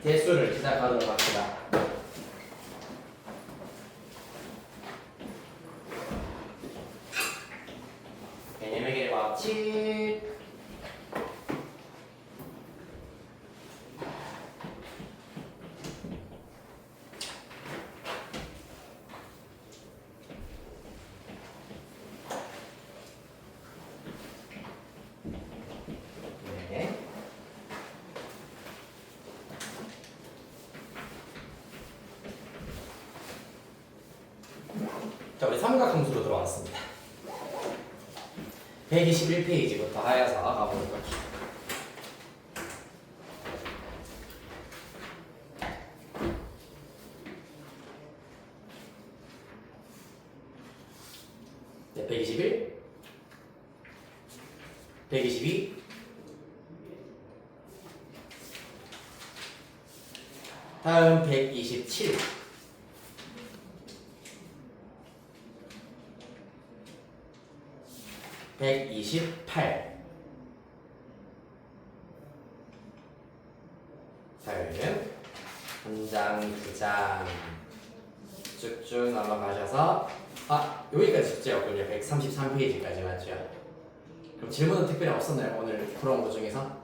대수를 시작하도록 합시다. 개념의 길과 7 자, 우리 삼각함수로 들어왔습니다. 121페이지부터 하여서 가보도록 할게요. 네, 121, 122, 다음 127, 128, 다음 한 장, 두 장 쭉쭉 넘어가셔서 여기까지 숙제였군요. 133페이지까지 맞죠? 그럼 질문은 특별히 없었나요? 오늘 풀어온 것 중에서?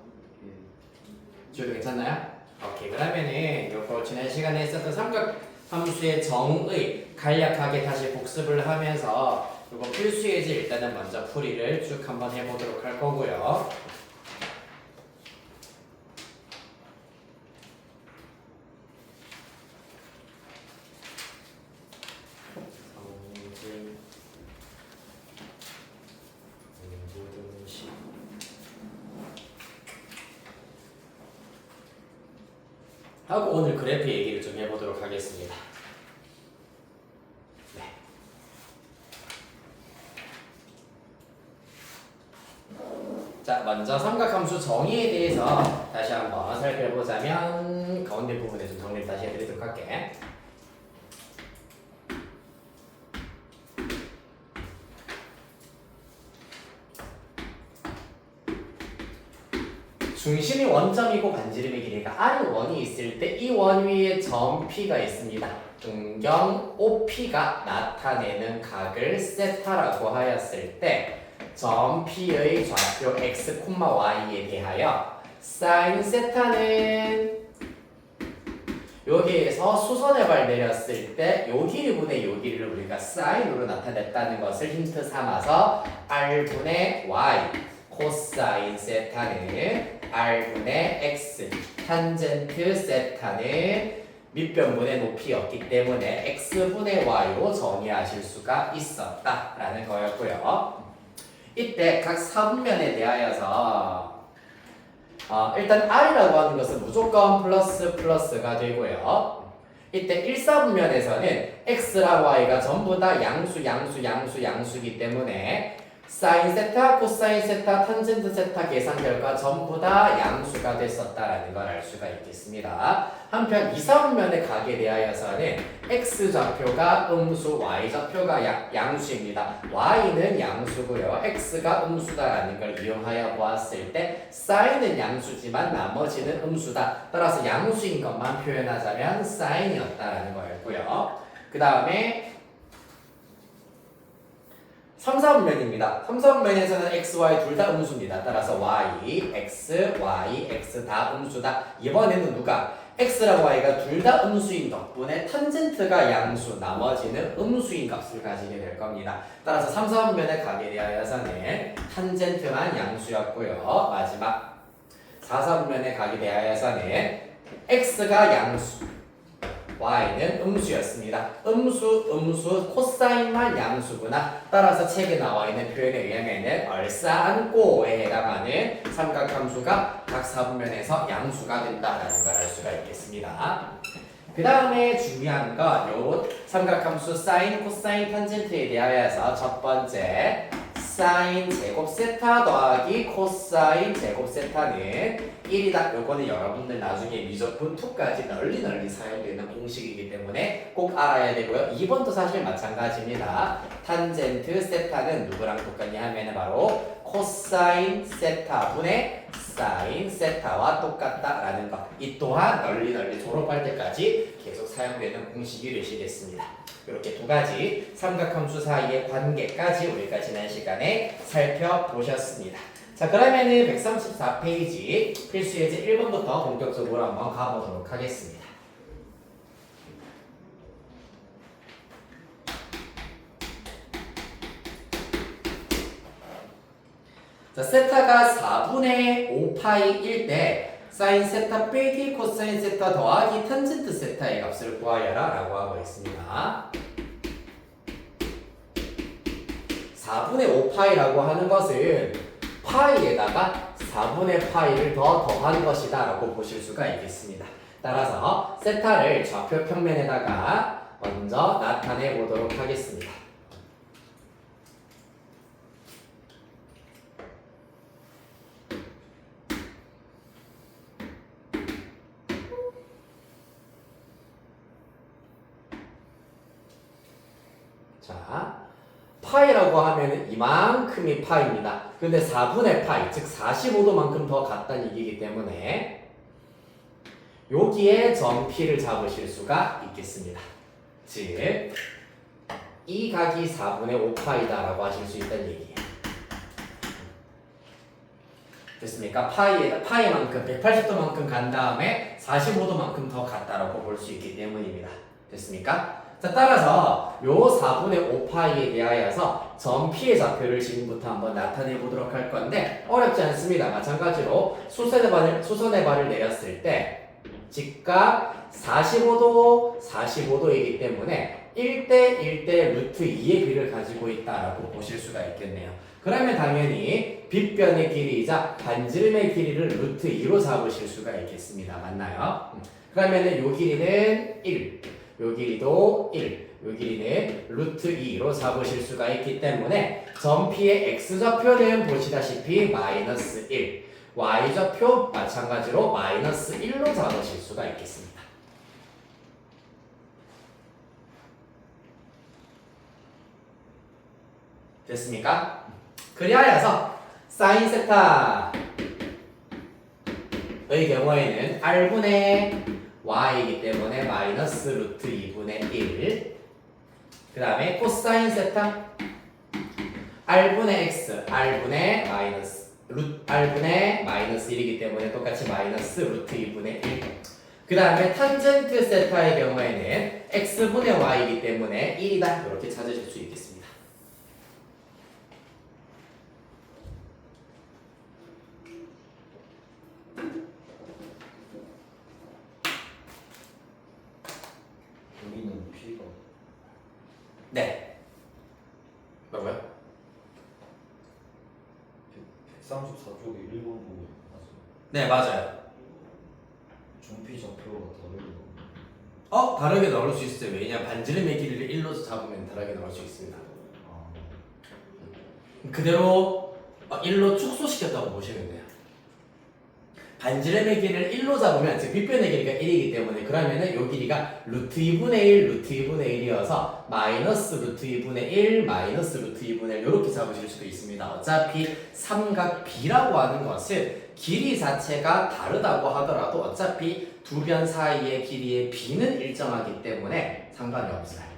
지효도 괜찮나요? 오케이, 그러면은 요거 지난 시간에 했었던 삼각함수의 정의 간략하게 다시 복습을 하면서 요거 필수예제 일단은 먼저 풀이를 쭉 한번 해보도록 할 거고요. 하고 오늘 그래프 얘기를 좀 해보도록 하겠습니다. 네. 자, 먼저 삼각함수 정의에 대해서 다시 한번 살펴보자면 가운데 부분에 좀 정리를 다시 해드리도록 할게. 중심이 원점이고 반지름의 길이가 R1이 있을 때 이 원 위에 점 P가 있습니다. 음경 OP가 나타내는 각을 세타라고 하였을 때 점 P의 좌표 X, Y에 대하여 사인 세타는 여기에서 수선의 발 내렸을 때 요 길이분의 요 길이를 우리가 사인으로 나타냈다는 것을 힌트 삼아서 R분의 Y 코사인 세타는 R분의 X 탄젠트 세타는 밑변분의 높이였기 때문에 X분의 Y로 정의하실 수가 있었다라는 거였고요. 이때 각 사분면에 대하여서 일단 R이라고 하는 것은 무조건 플러스가 되고요. 이때 1사분면에서는 X랑 Y가 전부 다 양수이기 때문에 사인 세타, 코사인 세타, 탄젠트 세타 계산 결과 전부 다 양수가 됐었다라는 걸 알 수가 있겠습니다. 한편 2사분면의 각에 대하여서는 x 좌표가 음수, y 좌표가 양수입니다. y는 양수고요. x가 음수다라는 걸 이용하여 보았을 때 사인은 양수지만 나머지는 음수다. 따라서 양수인 것만 표현하자면 사인이었다라는 거였고요. 그 다음에 3사분면입니다. 3사분면에서는 x, y 둘 다 음수입니다. 따라서 y, x 다 음수다. 이번에는 누가? x랑 y가 둘 다 음수인 덕분에 탄젠트가 양수, 나머지는 음수인 값을 가지게 될 겁니다. 따라서 3사분면의 각에 대하여서는 탄젠트만 양수였고요. 마지막 4사분면의 각에 대하여서는 x가 양수, y는 음수였습니다. 음수, 코사인만 양수구나. 따라서 책에 나와 있는 표현에 의하면 얼싸안고에 해당하는 삼각함수가 각 사분면에서 양수가 된다라는 걸 알 수가 있겠습니다. 그 다음에 중요한 건 요 삼각함수 사인, 코사인, 탄젠트에 대하여서 첫 번째 사인 제곱 세타 더하기 코사인 제곱 세타는 1이다. 요거는 여러분들 나중에 미적분 2까지 널리 사용되는 공식이기 때문에 꼭 알아야 되고요. 2번도 사실 마찬가지입니다. 탄젠트 세타는 누구랑 똑같냐 하면 바로 코사인 세타분의 사인 세타와 똑같다라는 것. 이 또한 널리 졸업할 때까지 계속 사용되는 공식이 되시겠습니다. 이렇게 두 가지 삼각함수 사이의 관계까지 우리가 지난 시간에 살펴보셨습니다. 자, 그러면은 134페이지 필수 예제 1번부터 본격적으로 한번 가보도록 하겠습니다. 자, 세타가 4분의 5파이일 때 사인 세타 빼기 코사인 세타 더하기 탄젠트 세타의 값을 구하여라 라고 하고 있습니다. 4분의 5파이라고 하는 것은 파이에다가 4분의 파이를 더한 것이다 라고 보실 수가 있겠습니다. 따라서 세타를 좌표 평면에다가 먼저 나타내 보도록 하겠습니다. 자, 파이라고 하면 이만큼이 파이입니다. 근데 4분의 파이, 즉 45도만큼 더 같다는 얘기이기 때문에 여기에 점 P를 잡으실 수가 있겠습니다. 즉, 이 각이 4분의 5파이다 라고 하실 수 있다는 얘기예요. 됐습니까? 파이만큼 180도만큼 간 다음에 45도만큼 더 같다라고 볼 수 있기 때문입니다. 됐습니까? 자, 따라서 요 4분의 5파이에 대하여서 점 P의 좌표를 지금부터 한번 나타내 보도록 할 건데 어렵지 않습니다. 마찬가지로 수선의 발을 내렸을 때 직각 45도이기 때문에 1대 1대 루트 2의 비를 가지고 있다라고 보실 수가 있겠네요. 그러면 당연히 빗변의 길이이자 반지름의 길이를 루트 2로 잡으실 수가 있겠습니다. 맞나요? 그러면은 요 길이는 1, 요 길이도 1, 요 길이는 루트 2로 잡으실 수가 있기 때문에 점 P의 X좌표는 보시다시피 마이너스 1, Y좌표 마찬가지로 마이너스 1로 잡으실 수가 있겠습니다. 됐습니까? 그리하여서 사인 세타의 경우에는 R분의 Y이기 때문에 마이너스 루트 2분의 1. 그 다음에 코사인 세타 R분의 X, R분의 마이너스 1이기 때문에 똑같이 마이너스 루트 2분의 1. 그 다음에 탄젠트 세타의 경우에는 X분의 Y이기 때문에 1이다. 이렇게 찾으실 수 있겠습니다. 여기는 P가 네. 뭐라고요? 134쪽에 1번 부분 맞아요. 네, 맞아요. 중피 좌표가 다르게 다르게 나올 수 있어요. 왜냐? 반지름의 길이를 1로 잡으면 다르게 나올 수 있습니다. 그대로 1로 축소시켰다고 보시면 돼요. 반지름의 길이를 1로 잡으면 즉 빗변의 길이가 1이기 때문에 그러면은 요 길이가 루트 2분의 1, 루트 2분의 1이어서 마이너스 루트 2분의 1, 마이너스 루트 2분의 1 이렇게 잡으실 수도 있습니다. 어차피 삼각 B라고 하는 것은 길이 자체가 다르다고 하더라도 어차피 두 변 사이의 길이의 B는 일정하기 때문에 상관이 없어요.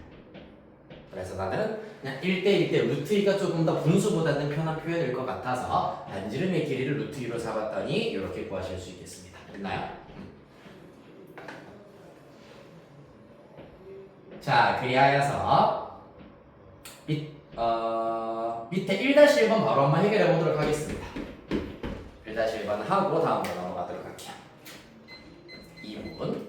그래서 나는 그냥 1대1대 루트 2가 조금 더 분수보다는 편한 표현일 것 같아서 반지름의 길이를 루트 2로 잡았더니 이렇게 구하실 수 있겠습니다. 됐나요? 자, 그리하여서 밑에 1-1번 바로 한번 해결해 보도록 하겠습니다. 1-1번 하고 다음으로 넘어가도록 할게요. 2분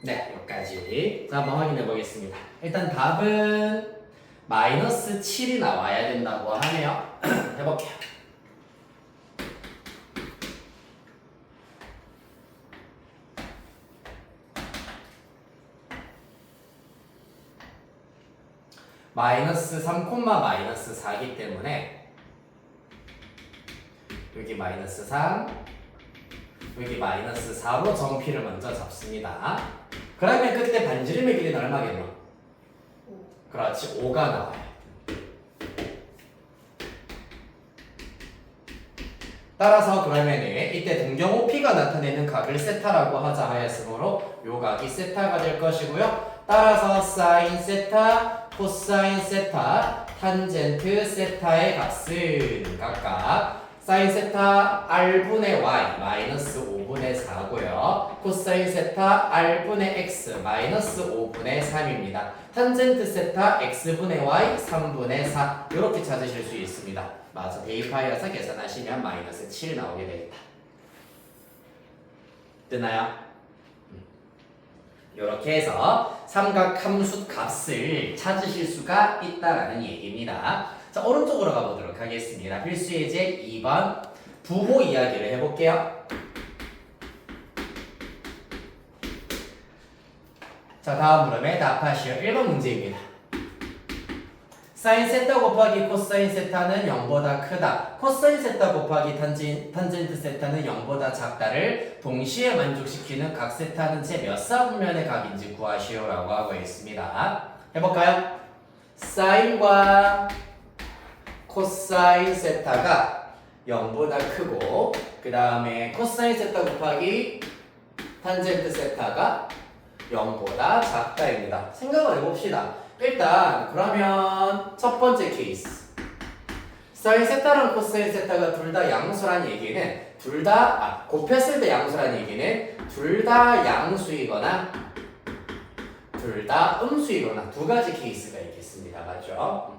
네, 여기까지. 자, 한번 확인해 보겠습니다. 일단 답은 마이너스 7이 나와야 된다고 하네요. 해볼게요. 마이너스 3, 마이너스 4이기 때문에 여기 마이너스 3, 여기 마이너스 4로 정피를 먼저 잡습니다. 그러면 그때 반지름의 길이는 얼마겠노? 그렇지, 5가 나와요. 따라서 그러면은 이때 동경 OP가 나타내는 각을 세타라고 하자 하였으므로 요 각이 세타가 될 것이고요. 따라서 사인 세타, 코사인 세타, 탄젠트 세타의 값은 각각 사인 세타 r분의 y 마이너스 5분의 4고요. 코사인 세타 r분의 x 마이너스 5분의 3입니다. 탄젠트 세타 x분의 y 3분의 4 이렇게 찾으실 수 있습니다. 맞아, 대입하여서 계산하시면 마이너스 7 나오게 되겠다. 됐나요? 이렇게 해서 삼각함수 값을 찾으실 수가 있다라는 얘기입니다. 자, 오른쪽으로 가보도록 하겠습니다. 필수 예제 2번 부호 이야기를 해볼게요. 자, 다음 물음에 답하시오. 1번 문제입니다. 사인 세타 곱하기 코사인 세타는 0보다 크다. 코사인 세타 곱하기 탄젠트 세타는 0보다 작다를 동시에 만족시키는 각 세타는 제 몇 사분면의 각인지 구하시오라고 하고 있습니다. 해볼까요? 사인과 코사인 세타가 0보다 크고 그 다음에 코사인 세타 곱하기 탄젠트 세타가 0보다 작다입니다. 생각을 해봅시다. 일단 그러면 첫 번째 케이스 사인 세타랑 코사인 세타가 둘 다 양수란 얘기는 곱했을 때 양수란 얘기는 둘 다 양수이거나 둘 다 음수이거나 두 가지 케이스가 있겠습니다. 맞죠?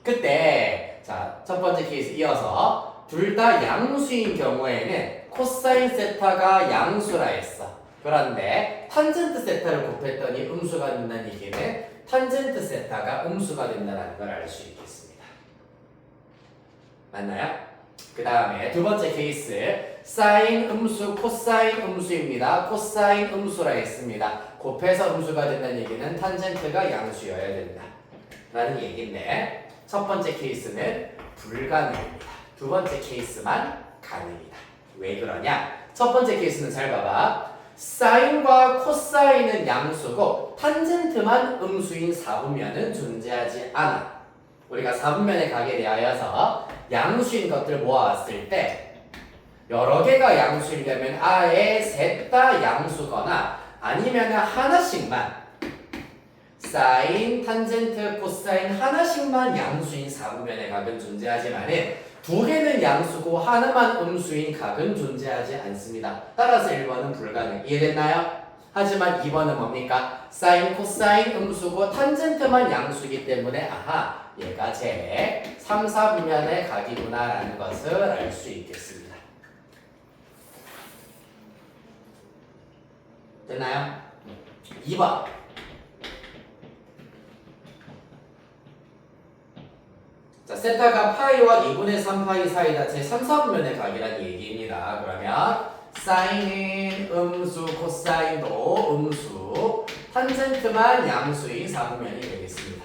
그때 자, 첫 번째 케이스 이어서 둘 다 양수인 경우에는 코사인 세타가 양수라 했어. 그런데 탄젠트 세타를 곱했더니 음수가 된다는 얘기는 탄젠트 세타가 음수가 된다는 걸 알 수 있겠습니다. 맞나요? 그 다음에 두 번째 케이스 사인 음수, 코사인 음수입니다. 코사인 음수라 했습니다. 곱해서 음수가 된다는 얘기는 탄젠트가 양수여야 된다 라는 얘기인데 첫 번째 케이스는 불가능입니다. 두 번째 케이스만 가능이다. 왜 그러냐? 첫 번째 케이스는 잘 봐봐. 사인과 코사인은 양수고 탄젠트만 음수인 4분면은 존재하지 않아. 우리가 4분면의 각에 대하여서 양수인 것들 모아왔을 때 여러 개가 양수이려면 아예 셋 다 양수거나 아니면 하나씩만 사인, 탄젠트, 코사인 하나씩만 양수인 4분면의 각은 존재하지만은 두 개는 양수고 하나만 음수인 각은 존재하지 않습니다. 따라서 1번은 불가능. 이해됐나요? 하지만 2번은 뭡니까? 사인, 코사인 음수고 탄젠트만 양수이기 때문에 아하, 얘가 제 3, 4분면의 각이구나 라는 것을 알 수 있겠습니다. 됐나요? 2번 자, 세타가 파이와 2분의 3파이 사이다. 제 3, 4분면의 각이라는 얘기입니다. 그러면 사인은 음수, 코사인도 음수, 탄젠트만 양수인 4분면이 되겠습니다.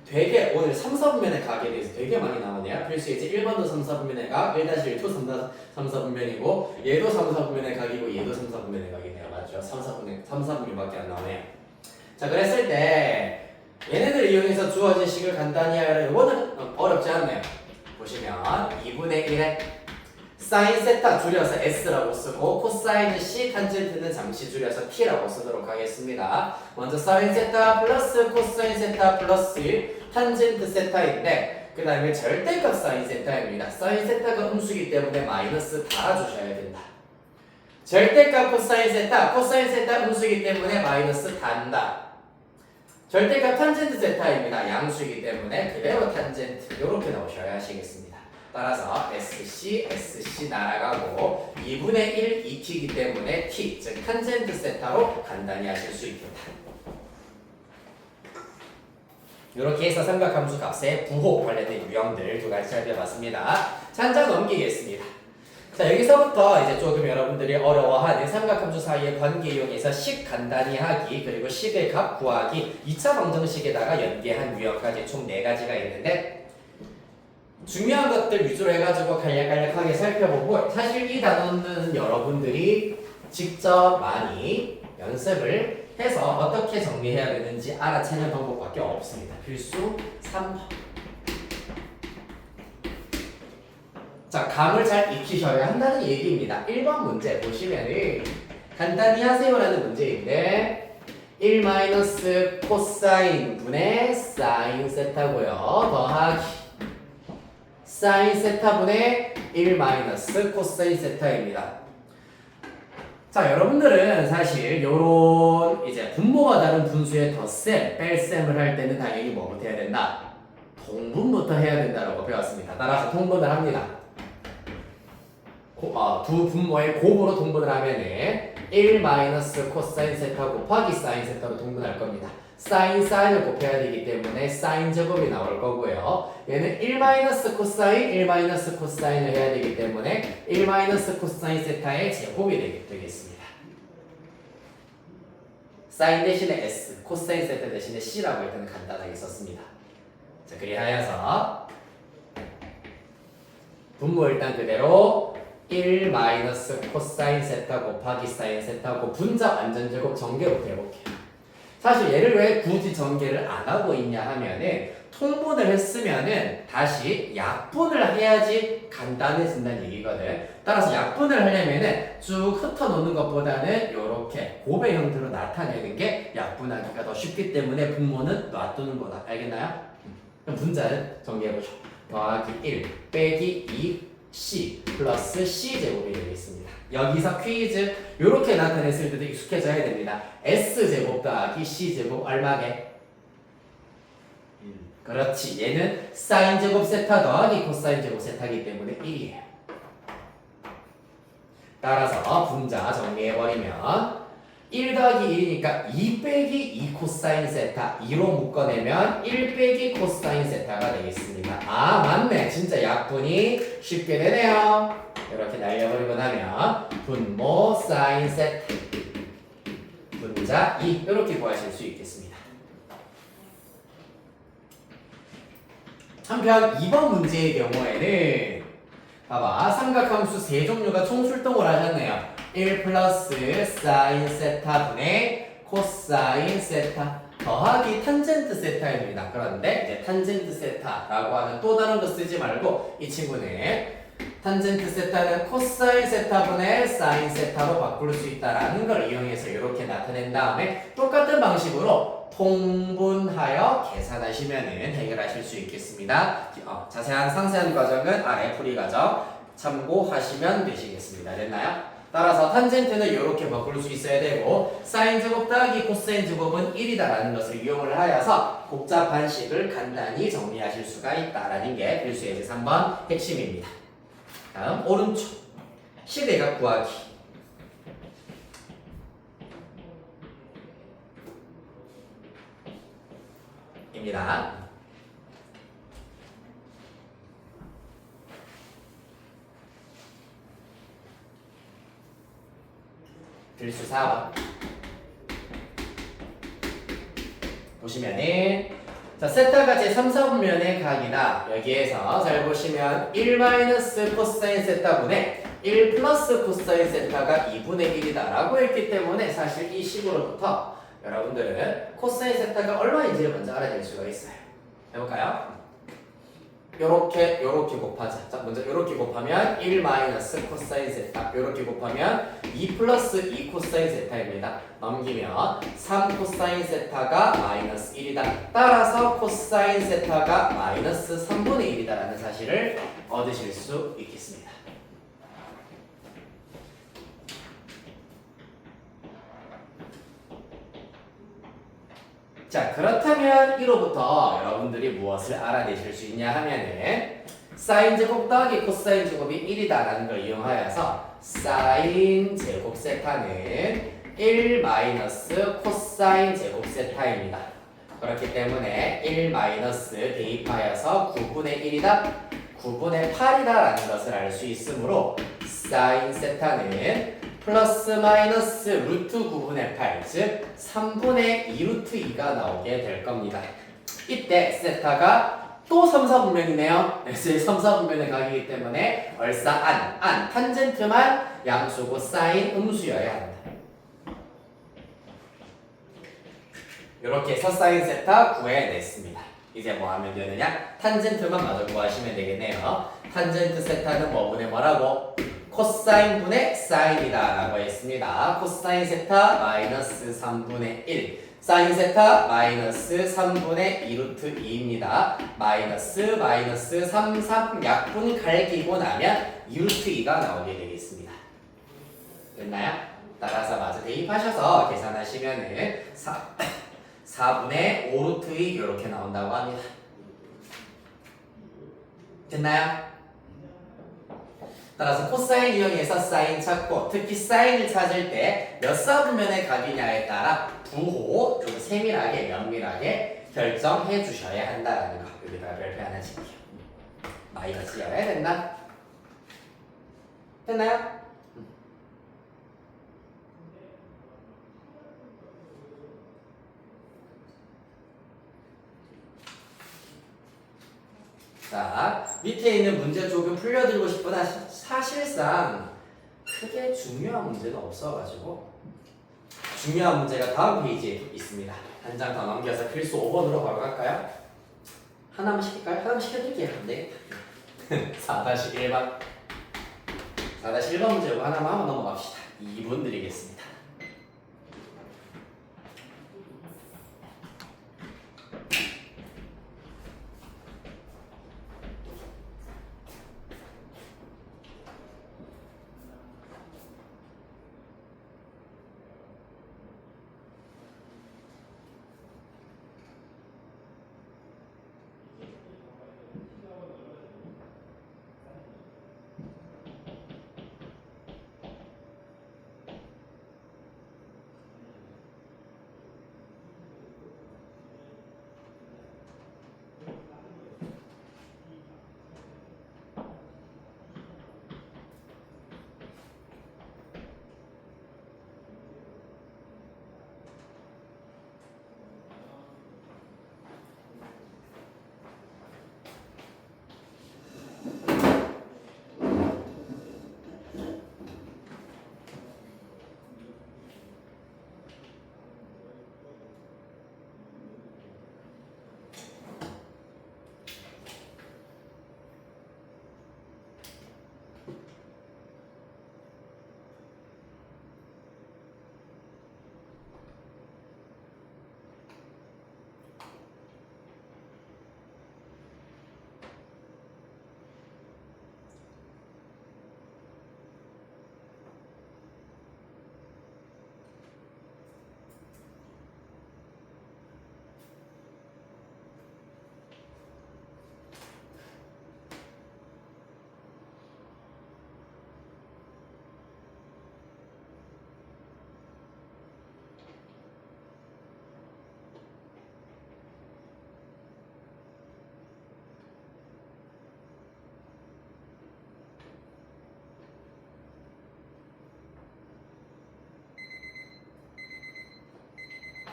되게 오늘 3, 4분면의 각에 대해서 되게 많이 나오네요. 필수 이제 1번도 3, 4분면의 각, 1-1도 3, 4분면이고 얘도 3, 4분면의 각이고 얘도 3, 4분면의 각이네요. 맞죠? 3, 4분면밖에 안 나오네요. 자, 그랬을 때 얘네들 이용해서 주어진 식을 간단히 하여라. 이거는 어렵지 않네요. 보시면 2분의 1에 사인 세타 줄여서 S라고 쓰고 코사인은 C, 탄젠트는 잠시 줄여서 T라고 쓰도록 하겠습니다. 먼저 사인 세타 플러스 코사인 세타 플러스 탄젠트 세타인데 그 다음에 절대값 사인 세타입니다. 사인 세타가 음수이기 때문에 마이너스 달아주셔야 된다. 절대값 코사인 세타 음수이기 때문에 마이너스 단다. 절대값 탄젠트 세타입니다. 양수이기 때문에 그대로 탄젠트 이렇게 넣으셔야 하시겠습니다. 따라서 SC 날아가고 2분의 1 2t이기 때문에 t, 즉 탄젠트 세타로 간단히 하실 수 있겠다. 이렇게 해서 삼각함수 값의 부호 관련된 유형들 두 가지 살펴봤습니다. 자, 한 장 넘기겠습니다. 자, 여기서부터 이제 조금 여러분들이 어려워하는 삼각함수 사이의 관계 이용해서 식 간단히 하기, 그리고 식의 값 구하기, 2차 방정식에다가 연계한 유형까지 총 4가지가 있는데 중요한 것들 위주로 해가지고 간략간략하게 살펴보고, 사실 이 단어는 여러분들이 직접 많이 연습을 해서 어떻게 정리해야 되는지 알아채는 방법밖에 없습니다. 필수 3번. 자, 감을 잘 익히셔야 한다는 얘기입니다. 1번 문제 보시면은 간단히 하세요라는 문제인데 1 마이너스 코사인 분의 사인 세타고요. 더하기 사인 세타분의 1 마이너스 코사인 세타입니다. 자, 여러분들은 사실 요런 이제 분모가 다른 분수의 덧셈, 뺄셈을 할 때는 당연히 뭐부터 해야 된다? 통분부터 해야 된다라고 배웠습니다. 따라서 통분을 합니다. 두 분모의 곱으로 통분을 하면은 1 마이너스 코사인 세타 곱하기 사인 세타로 통분할 겁니다. 사인을 곱해야 되기 때문에 사인 제곱이 나올 거고요. 얘는 1 마이너스 코사인, 1 마이너스 코사인을 해야 되기 때문에 1 마이너스 코사인 세타의 제곱이 되겠습니다. 사인 대신에 S, 코사인 세타 대신에 C라고 일단 간단하게 썼습니다. 자, 그리하여서 분모 일단 그대로 1 마이너스 코사인 세타 곱하기 사인 세타고 분자 완전 제곱 전개부터 해볼게요. 사실 얘를 왜 굳이 전개를 안 하고 있냐 하면은 통분을 했으면은 다시 약분을 해야지 간단해진다는 얘기거든. 따라서 약분을 하려면은 쭉 흩어놓는 것보다는 이렇게 곱의 형태로 나타내는 게 약분하기가 더 쉽기 때문에 분모는 놔두는 거다. 알겠나요? 그럼 분자를 전개해보죠. 더하기 1 빼기 2c 플러스 c 제곱이 되겠습니다. 여기서 퀴즈 이렇게 나타냈을 때도 익숙해져야 됩니다. s제곱 더하기 c제곱 얼마게? 1. 그렇지. 얘는 사인제곱 세타 더하기 코사인제곱 세타이기 때문에 1이에요. 따라서 분자 정리해버리면 1 더하기 1이니까 2 빼기 2 코사인 세타 2로 묶어내면 1 빼기 코사인 세타가 되겠습니다. 아, 맞네. 진짜 약분이 쉽게 되네요. 이렇게 날려버리고 나면 분모 사인 세타 분자 2 이렇게 구하실 수 있겠습니다. 한편 2번 문제의 경우에는 봐봐, 삼각함수 세 종류가 총출동을 하셨네요. 1 플러스 사인 세타 분의 코사인 세타 더하기 탄젠트 세타입니다. 그런데 이제 탄젠트 세타라고 하는 또 다른 거 쓰지 말고 이 친구는 탄젠트 세타는 코사인 세타분의 사인 세타로 바꿀 수 있다라는 걸 이용해서 이렇게 나타낸 다음에 똑같은 방식으로 통분하여 계산하시면 해결하실 수 있겠습니다. 자세한 상세한 과정은 아래 풀이 과정 참고하시면 되시겠습니다. 됐나요? 따라서 탄젠트는 이렇게 바꿀 수 있어야 되고 사인 제곱 더하기 코사인 제곱은 1이다라는 것을 이용을 하여서 복잡한 식을 간단히 정리하실 수가 있다라는 게 필수 예제 3번 핵심입니다. 다음 오른쪽 시대각 구하기 입니다. 필수 4번 보시면은 자, 세타가 제 3, 4분면의 각이다. 여기에서 잘 보시면 1 마이너스 코사인 세타분의 1 플러스 코사인 세타가 2분의 1이다 라고 했기 때문에 사실 이 식으로부터 여러분들은 코사인 세타가 얼마인지를 먼저 알아낼 수가 있어요. 해볼까요? 요렇게 곱하자. 자, 먼저 요렇게 곱하면 1 마이너스 코사인 세타, 요렇게 곱하면 2 플러스 2 코사인 세타입니다. 넘기면 3 코사인 세타가 마이너스 1이다. 따라서 코사인 세타가 마이너스 3분의 1이다 라는 사실을 얻으실 수 있겠습니다. 자, 그렇다면 이로부터 여러분들이 무엇을 알아내실 수 있냐 하면은 사인 제곱 더하기 코사인 제곱이 1이다라는 걸 이용하여서 사인 제곱 세타는 1 마이너스 코사인 제곱 세타입니다. 그렇기 때문에 1 마이너스 대입하여서 9분의 1이다 9분의 8이다라는 것을 알 수 있으므로 사인 세타는 플러스 마이너스 루트 9분의 8, 즉 3분의 2 루트 2가 나오게 될 겁니다. 이때 세타가 또 삼사분면이네요. 그래서 삼사분면의 각이기 때문에 얼싸 안, 탄젠트만 양수고 사인 음수여야 합니다. 이렇게 해서 사인 세타 구해냈습니다. 이제 뭐 하면 되느냐? 탄젠트만 마저 구하시면 되겠네요. 탄젠트 세타는 뭐분의 뭐라고? 코사인 분의 사인이다 라고 했습니다. 코사인 세타 마이너스 3분의 1 사인 세타 마이너스 3분의 2 루트 2입니다. 마이너스 3 약분 갈기고 나면 2 루트 2가 나오게 되겠습니다. 됐나요? 따라서 마저 대입하셔서 계산하시면은 4분의 5 루트 2 이렇게 나온다고 합니다. 됐나요? 따라서 코사인 이용해서 사인 찾고 특히 사인을 찾을 때 몇 사분면의 각이냐에 따라 부호 좀 세밀하게 면밀하게 결정해 주셔야 한다라는 거. 여기다가 별표 하나 칠게요. 마이너스여야 된다. 됐나요? 자, 밑에 있는 문제 조금 풀려드리고 싶으나 사실상 크게 중요한 문제는 없어가지고 중요한 문제가 다음 페이지에 있습니다. 한 장 더 넘겨서 필수 5번으로 바로 갈까요? 하나만 시킬까요? 하나만 시켜드릴게요. 네. 4-1번 4-1번 문제고 하나만 한번 넘어갑시다. 2분 드리겠습니다.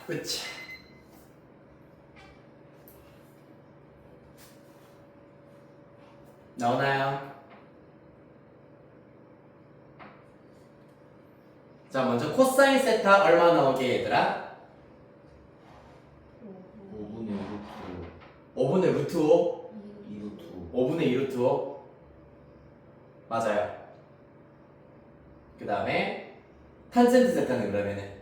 그치. 나오나요? 자, 먼저 코사인 세타 얼마 나오게 얘들아? 5분의 루트 5? 5분의 2 루트 5? 맞아요. 그 다음에 탄젠트 세타는 그러면은?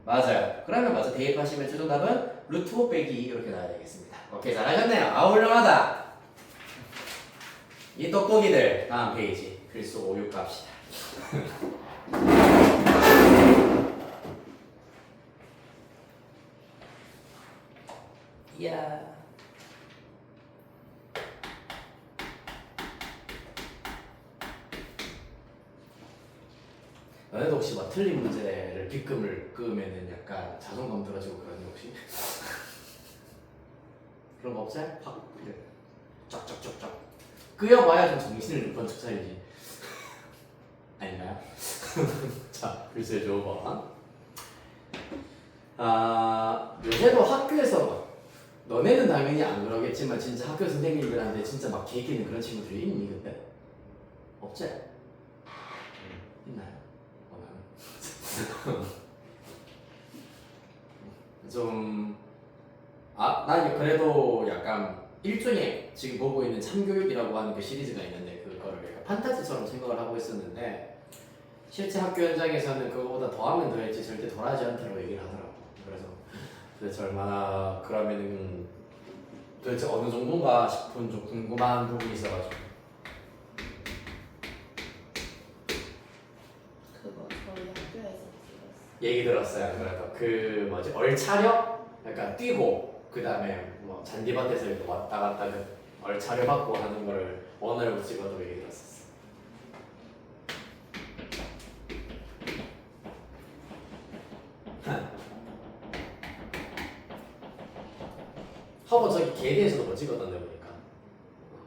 맞아요. 그러면 먼저 대입하시면 최종 답은 루트 5 빼기 2 이렇게 나와야 되겠습니다. 오케이, 잘하셨네요. 아, 훌륭하다. 이 떡고기들 다음 페이지 필수 5, 6 갑시다. 이야. 너네도 혹시 막 틀린 문제를 빗금을 끄면은 약간 자존감 떨어지고 그러니 혹시? 그런 거 없지? 확 그래. 쫙쫙쫙쫙 끄여봐야 좀 정신을 번쩍 차리지. 아닌가요? 자, 글쎄 줘봐. 요새도 학교에서 너네는 당연히 안 그러겠지만 진짜 학교 선생님들한테 진짜 막 개기는 그런 친구들이 있니 근데? 없지? 있나요? 좀 난 그래도 약간 일종의 지금 보고 있는 참교육이라고 하는 그 시리즈가 있는데 그거를 약간 판타지처럼 생각을 하고 있었는데 실제 학교 현장에서는 그거보다 더하면 더했지 절대 덜하지 않다고 얘기를 하더라고. 그래서 도대체 얼마나 그러면은 도대체 어느 정도인가 싶은 좀 궁금한 부분이 있어가지고. 그거 저희 학교에서 찍었어. 얘기 들었어요. 그래도 그 뭐지 얼차려? 약간 뛰고 그 다음에 뭐 잔디밭에서 이렇게 왔다 갔다 그 얼차려 받고 하는 거를 원어로 찍어도 얘기 들었었어. 하고 저기 게대에서도 뭐 찍었던데 보니까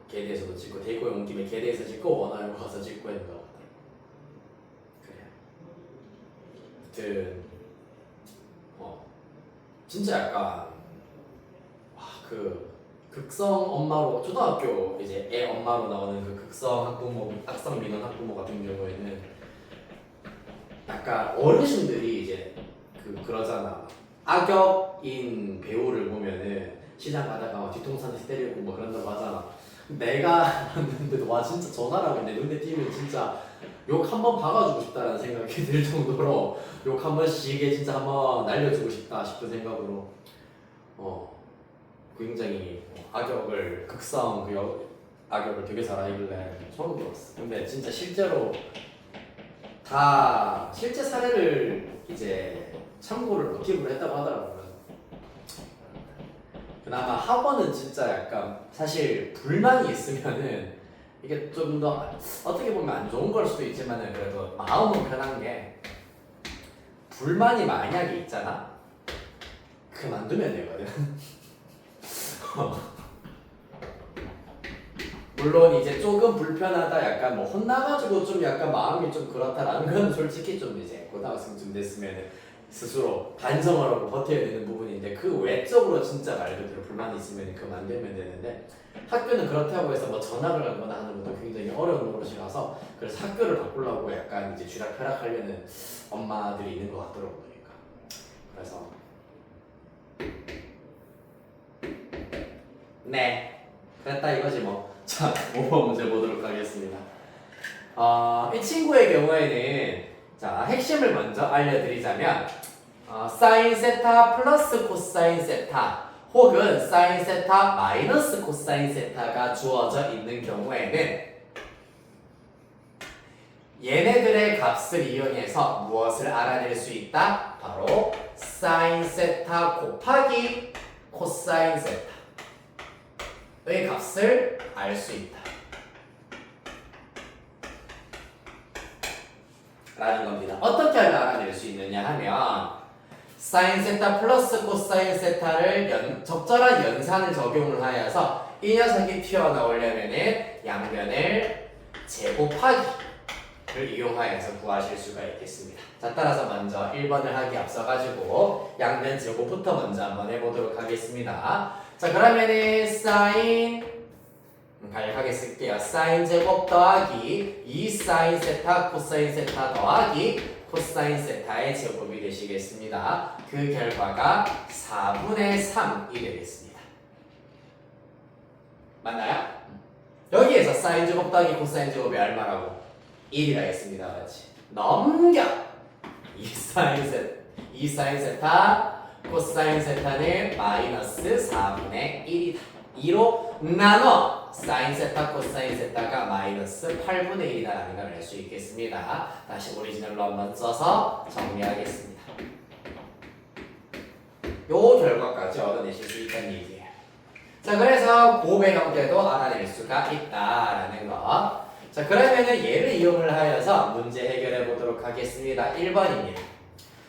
게대에서도 찍고 대구에 온 김에 게대에서 찍고 원어로 가서 찍고 했는 거 같아. 그래요. 아무튼 진짜 약간 그 극성 엄마로 초등학교 이제 애 엄마로 나오는 그 극성 학부모 악성 민원 학부모 같은 경우에는 약간 어르신들이 이제 그러잖아. 악역인 배우를 보면은 시장 가다가 막 뒤통수한테 때리고 뭐 그런다고 하잖아. 내가 봤는데도 와 진짜 저 사람이 내 눈에 띄면 진짜 욕 한 번 박아주고 싶다라는 생각이 들 정도로 욕 한 번씩에 진짜 한번 날려주고 싶다 싶은 생각으로 굉장히 악역을 극성 악역을 되게 잘하길래 소름 돋았어. 근데 진짜 실제로 다 실제 사례를 이제 참고를 모티브로 했다고 하더라고요. 그나마 학원은 진짜 약간 사실 불만이 있으면은 이게 좀 더 어떻게 보면 안 좋은 걸 수도 있지만은 그래도 마음은 편한 게 불만이 만약에 있잖아. 그만두면 되거든. 물론 이제 조금 불편하다 약간 뭐 혼나가지고 좀 약간 마음이 좀 그렇다라는 건 솔직히 좀 이제 고등학생쯤 됐으면 스스로 반성을 하고 버텨야 되는 부분인데 그 외적으로 진짜 말 그대로 불만이 있으면 그만두면 되는데 학교는 그렇다고 해서 뭐 전학을 가거나 하는 것도 굉장히 어려운 노릇이라서 그래서 학교를 바꾸려고 약간 이제 쥐락펴락하려는 엄마들이 있는 것 같더라고요. 그러니까 그래서 네 그랬다 이거지 뭐. 자 5번 문제 보도록 하겠습니다. 이 친구의 경우에는 자 핵심을 먼저 알려드리자면 사인 세타 플러스 코사인 세타 혹은 사인 세타 마이너스 코사인 세타가 주어져 있는 경우에는 얘네들의 값을 이용해서 무엇을 알아낼 수 있다? 바로 사인 세타 곱하기 코사인 세타의 값을 알 수 있다 라는 겁니다. 어떻게 하면 알아낼 수 있느냐 하면 사인 세타 플러스 코사인 세타를 적절한 연산을 적용을 하여서 이 녀석이 튀어나오려면은 양변을 제곱하기를 이용하여서 구하실 수가 있겠습니다. 자 따라서 먼저 1번을 하기 앞서가지고 양변 제곱부터 먼저 한번 해보도록 하겠습니다. 자 그러면은 사인 간략하게 쓸게요. 사인 제곱 더하기 2 사인 세타 코사인 세타 더하기 코사인 세타의 제곱이 되시겠습니다. 그 결과가 4분의 3이 되겠습니다. 맞나요? 여기에서 사인 제곱 더하기 코사인 제곱이 얼마라고? 1이라 했습니다. 맞지? 넘겨! 2 사인 세타 코사인 세타는 마이너스 4분의 1이다. 2로 나눠 사인 세타 코사인 세타가 마이너스 8분의 1이다 라는 걸 알 수 있겠습니다. 다시 오리지널로 한번 써서 정리하겠습니다. 요 결과까지 얻어내실 수 있다는 얘기예요. 자 그래서 곱의 형태도 알아낼 수가 있다라는 거. 자, 그러면은 얘를 이용을 하여서 문제 해결해 보도록 하겠습니다. 1번입니다.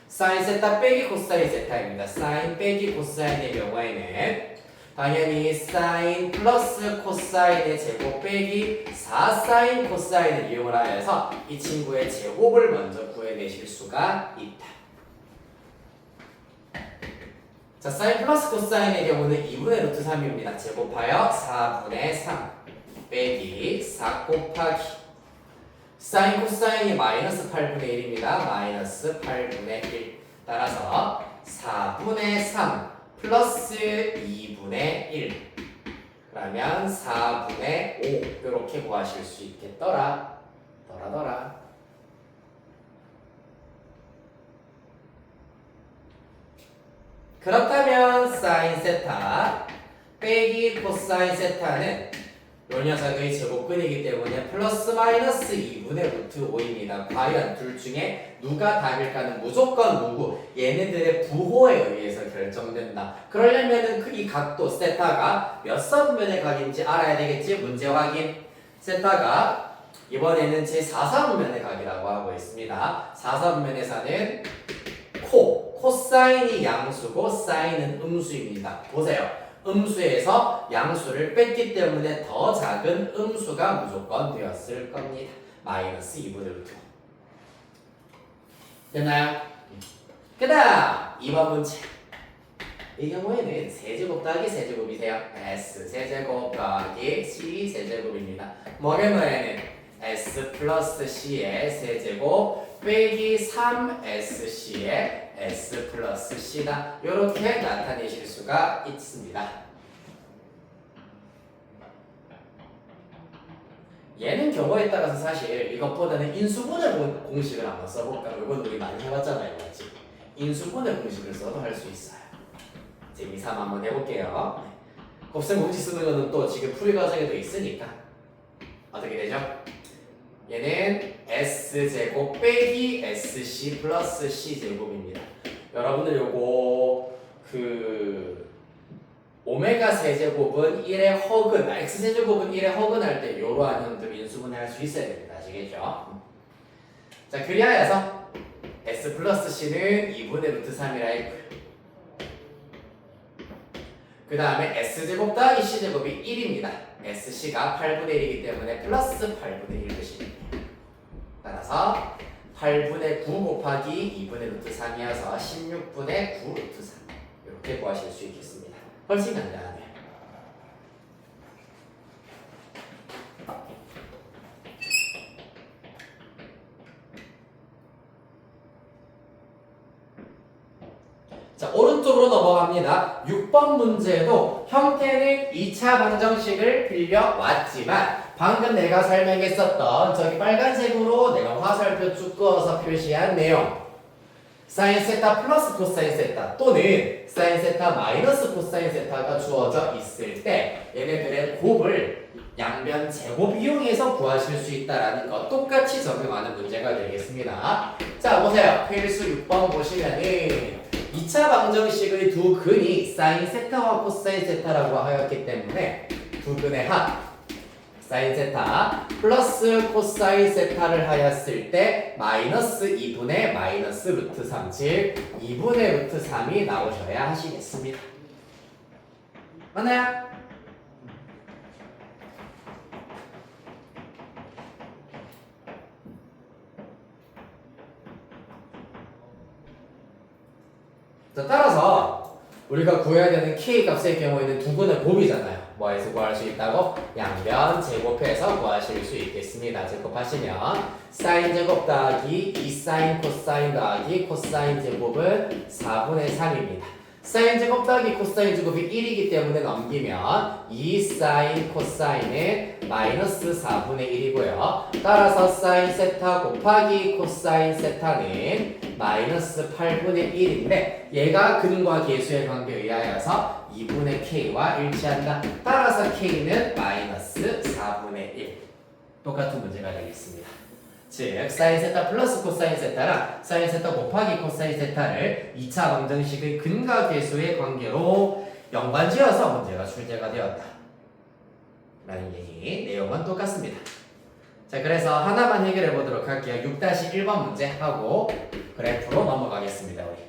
사인 세타 빼기 코사인 세타입니다. 사인 빼기 코사인의 경우에는 당연히 사인 플러스 코사인의 제곱 빼기 4사인 코사인을 이용을 하여서 이 친구의 제곱을 먼저 구해내실 수가 있다. 자, 사인 플러스 코사인의 경우는 2분의 루트 3입니다. 제곱하여 4분의 3 빼기 4 곱하기 사인 코사인이 마이너스 8분의 1입니다. 마이너스 8분의 1 따라서 4분의 3 플러스 2분의 1 그러면 4분의 5 이렇게 구하실 수 있겠더라. 더라. 그렇다면 사인 세타 빼기 코사인 세타는 이 녀석의 제곱근이기 때문에 플러스 마이너스 2분의 루트 5입니다. 과연 둘 중에 누가 답일까는 무조건 누구? 얘네들의 부호에 의해서 결정된다. 그러려면은 이 각도 세타가 몇 선분면의 각인지 알아야 되겠지? 문제 확인. 세타가 이번에는 제4선분면의 각이라고 하고 있습니다. 4선분면에서는 코사인이 양수고 사인은 음수입니다. 보세요. 음수에서 양수를 뺐기 때문에 더 작은 음수가 무조건 되었을 겁니다. 마이너스 2분의 루트. 됐나요? 그 다음 2번 문제. 이 경우에는 세제곱 더하기 세제곱이세요. S 세제곱 더하기 C 세제곱입니다. 뭐냐면은 S 플러스 C의 세제곱 빼기 3SC의 S 플러스 C다. 이렇게 나타내실 수가 있습니다. 얘는 경우에 따라서 사실 이것보다는 인수분해 공식을 한번 써볼까? 이건 우리 많이 해봤잖아요, 맞지? 인수분해 공식을 써도 할 수 있어요. 재미삼아 한번 해볼게요. 곱셈 공식 쓰는 거는 또 지금 풀이 과정에도 있으니까 어떻게 되죠? 얘는 S제곱 빼기 SC 플러스 C제곱입니다. 여러분들 요거 오메가 세제곱은 1의 허근, X세제곱은 1의 허근 할 때 요러한 형태로 인수분해 할 수 있어야 됩니다. 아시겠죠? 자, 그리하여서 S 플러스 C는 2분의 루트 3이라 했고요. 그 다음에 S제곱 더하기 C제곱이 1입니다. SC가 8분의 1이기 때문에 플러스 8분의 1 것입니다. 따라서 8분의 9 곱하기 2분의 루트 3이어서 16분의 9 루트 3 이렇게 구하실 수 있겠습니다. 훨씬 간단하네요. 자, 오른쪽으로 넘어갑니다. 6번 문제도 형태는 2차 방정식을 빌려왔지만 방금 내가 설명했었던 저기 빨간색으로 내가 화살표 쭉 그어서 표시한 내용 사인 세타 플러스 코사인 세타 또는 사인 세타 마이너스 코사인 세타가 주어져 있을 때 얘네들의 곱을 양변 제곱 이용해서 구하실 수 있다는 것 똑같이 적용하는 문제가 되겠습니다. 자, 보세요. 필수 6번 보시면은 2차 방정식의 두 근이 사인 세타와 코사인 세타라고 하였기 때문에 두 근의 합 사인 세타 플러스 코사인 세타를 하였을 때 마이너스 2분의 마이너스 루트 3 즉 2분의 루트 3이 나오셔야 하시겠습니다. 맞나요? 자, 따라서 우리가 구해야 되는 k 값의 경우에는 두 근의 곱이잖아요. 뭐에서 구할 수 있다고? 양변 제곱해서 구하실 수 있겠습니다. 제곱하시면 사인 제곱 더하기 2사인 코사인 더하기 코사인 제곱은 4분의 3입니다. 사인 제곱 더하기 코사인 제곱이 1이기 때문에 넘기면 2사인 코사인은 마이너스 4분의 1이고요. 따라서 사인 세타 곱하기 코사인 세타는 마이너스 8분의 1인데 얘가 근과 계수의 관계에 의하여서 2분의 k와 일치한다. 따라서 k는 마이너스 4분의 1 똑같은 문제가 되겠습니다. 즉 사인 세타 플러스 코사인 세타랑 사인 세타 곱하기 코사인 세타를 2차 방정식의 근과 계수의 관계로 연관지어서 문제가 출제가 되었다 라는 얘기. 내용은 똑같습니다. 자, 그래서 하나만 해결해 보도록 할게요. 6-1번 문제 하고 그래프로 넘어가겠습니다. 우리.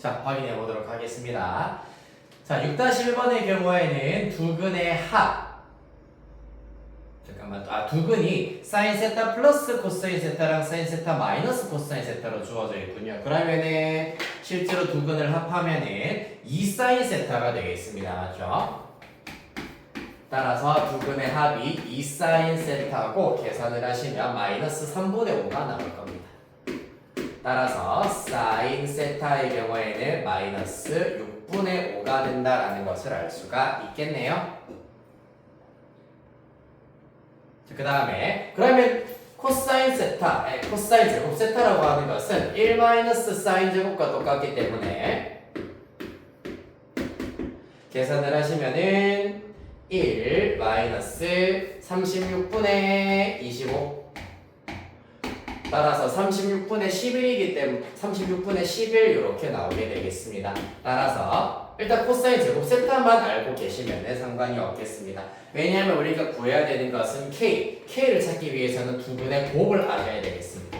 자, 확인해 보도록 하겠습니다. 자, 6-1번의 경우에는 두근의 합. 잠깐만, 두근이 사인 세타 플러스 코사인 세타랑 사인 세타 마이너스 코사인 세타로 주어져 있군요. 그러면은 실제로 두근을 합하면은 2사인 세타가 되겠습니다. 맞죠? 따라서 두근의 합이 2사인 세타고 계산을 하시면 마이너스 3분의 5가 나올 겁니다. 따라서 사인 세타의 경우에는 마이너스 6분의 5가 된다라는 것을 알 수가 있겠네요. 그 다음에 그러면 코사인 세타, 코사인 제곱 세타라고 하는 것은 1 마이너스 사인 제곱과 똑같기 때문에 계산을 하시면은 1 마이너스 36분의 25 따라서 36분의 11이기 때문에 36분의 11 이렇게 나오게 되겠습니다. 따라서 일단 코사인 제곱 세타만 알고 계시면 상관이 없겠습니다. 왜냐하면 우리가 구해야 되는 것은 K를 찾기 위해서는 두근의 곱을 알아야 되겠습니다.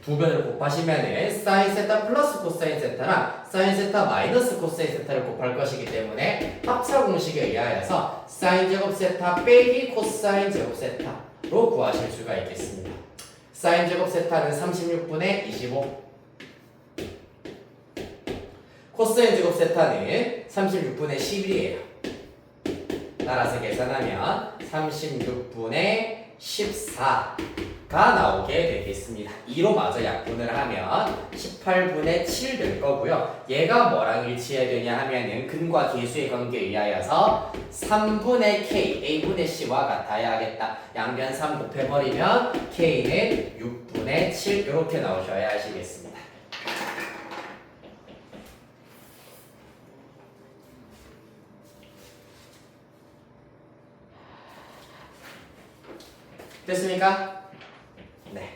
두근을 곱하시면 사인 세타 플러스 코사인 세타랑 사인 세타 마이너스 코사인 세타를 곱할 것이기 때문에 합차 공식에 의하여서 사인 제곱 세타 빼기 코사인 제곱 세타로 구하실 수가 있겠습니다. 사인 제곱 세타는 36분의 25 코사인 제곱 세타는 36분의 11이에요. 따라서 계산하면 36분의 14가 나오게 되겠습니다. 2로 마저 약분을 하면 18분의 7 될 거고요. 얘가 뭐랑 일치해야 되냐 하면은 근과 계수의 관계에 의하여서 3분의 K, A분의 C와 같아야 하겠다. 양변 3 곱해버리면 K는 6분의 7 이렇게 나오셔야 하시겠습니다. 됐습니까? 네.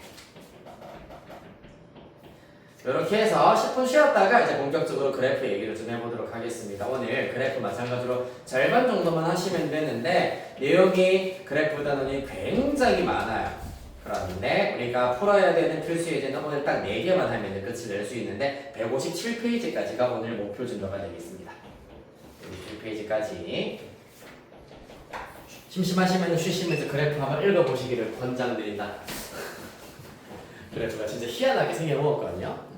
이렇게 해서 10분 쉬었다가 이제 본격적으로 그래프 얘기를 좀 해보도록 하겠습니다. 오늘 그래프 마찬가지로 절반 정도만 하시면 되는데 내용이 그래프 단원이 굉장히 많아요. 그런데 우리가 풀어야 되는 필수 예제는 오늘 딱 4개만 하면 끝을 낼 수 있는데 157페이지까지가 오늘 목표 진도가 되겠습니다. 157페이지까지 심심하시면 쉬시면서 그래프 한번 읽어보시기를 권장드린다. 그래프가 진짜 희한하게 생겨먹었거든요.